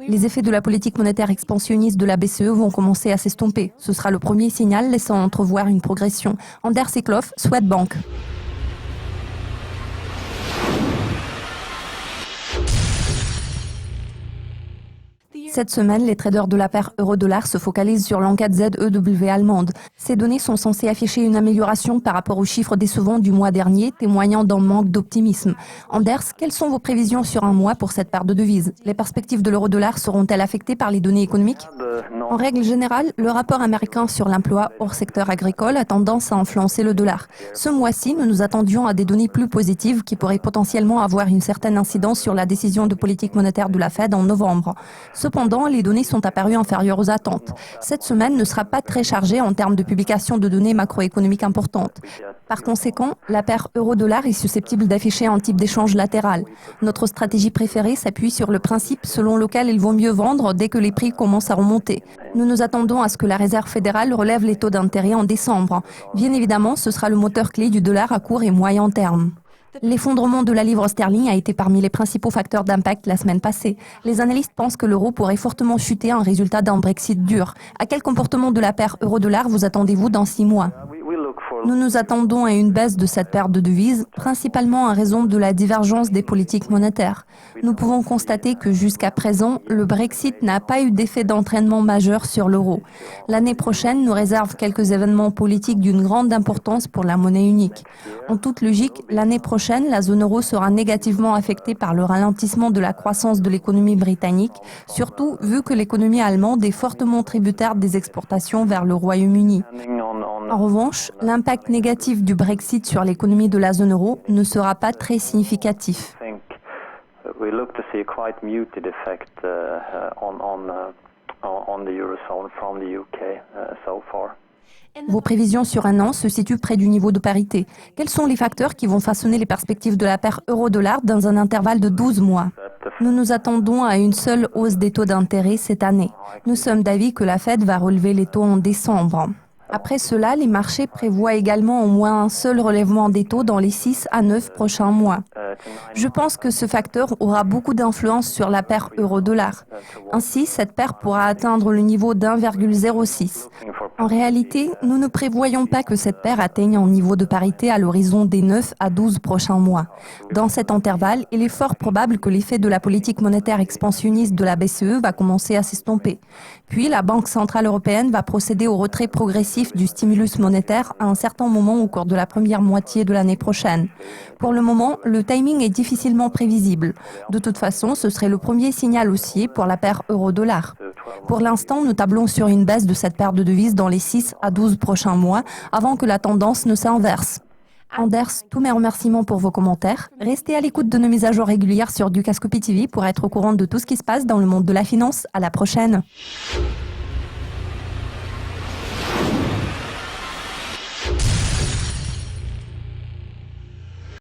Les effets de la politique monétaire expansionniste de la BCE vont commencer à s'estomper. Ce sera le premier signal laissant entrevoir une progression. Anders Eklof, Swedbank. Cette semaine, les traders de la paire euro-dollar se focalisent sur l'enquête ZEW allemande. Ces données sont censées afficher une amélioration par rapport aux chiffres décevants du mois dernier, témoignant d'un manque d'optimisme. Anders, quelles sont vos prévisions sur un mois pour cette paire de devises? Les perspectives de l'euro-dollar seront-elles affectées par les données économiques? En règle générale, le rapport américain sur l'emploi hors secteur agricole a tendance à influencer le dollar. Ce mois-ci, nous nous attendions à des données plus positives qui pourraient potentiellement avoir une certaine incidence sur la décision de politique monétaire de la Fed en novembre. Cependant, les données sont apparues inférieures aux attentes. Cette semaine ne sera pas très chargée en termes de publication de données macroéconomiques importantes. Par conséquent, la paire euro-dollar est susceptible d'afficher un type d'échange latéral. Notre stratégie préférée s'appuie sur le principe selon lequel il vaut mieux vendre dès que les prix commencent à remonter. Nous nous attendons à ce que la Réserve fédérale relève les taux d'intérêt en décembre. Bien évidemment, ce sera le moteur clé du dollar à court et moyen terme. L'effondrement de la livre sterling a été parmi les principaux facteurs d'impact la semaine passée. Les analystes pensent que l'euro pourrait fortement chuter en résultat d'un Brexit dur. À quel comportement de la paire euro-dollar vous attendez-vous dans 6 mois ? Nous nous attendons à une baisse de cette paire de devises, principalement en raison de la divergence des politiques monétaires. Nous pouvons constater que jusqu'à présent, le Brexit n'a pas eu d'effet d'entraînement majeur sur l'euro. L'année prochaine nous réserve quelques événements politiques d'une grande importance pour la monnaie unique. En toute logique, l'année prochaine, la zone euro sera négativement affectée par le ralentissement de la croissance de l'économie britannique, surtout vu que l'économie allemande est fortement tributaire des exportations vers le Royaume-Uni. En revanche, l'impact négatif du Brexit sur l'économie de la zone euro ne sera pas très significatif. Vos prévisions sur un an se situent près du niveau de parité. Quels sont les facteurs qui vont façonner les perspectives de la paire euro-dollar dans un intervalle de 12 mois ? Nous nous attendons à une seule hausse des taux d'intérêt cette année. Nous sommes d'avis que la Fed va relever les taux en décembre. Après cela, les marchés prévoient également au moins un seul relèvement des taux dans les 6 à 9 prochains mois. Je pense que ce facteur aura beaucoup d'influence sur la paire euro-dollar. Ainsi, cette paire pourra atteindre le niveau d'1,06. En réalité, nous ne prévoyons pas que cette paire atteigne un niveau de parité à l'horizon des 9 à 12 prochains mois. Dans cet intervalle, il est fort probable que l'effet de la politique monétaire expansionniste de la BCE va commencer à s'estomper. Puis, la Banque centrale européenne va procéder au retrait progressif du stimulus monétaire à un certain moment au cours de la première moitié de l'année prochaine. Pour le moment, le timing est difficilement prévisible. De toute façon, ce serait le premier signal haussier pour la paire euro-dollar. Pour l'instant, nous tablons sur une baisse de cette paire de devises dans les 6 à 12 prochains mois avant que la tendance ne s'inverse. Anders, tous mes remerciements pour vos commentaires. Restez à l'écoute de nos mises à jour régulières sur Dukascopy TV pour être au courant de tout ce qui se passe dans le monde de la finance. À la prochaine.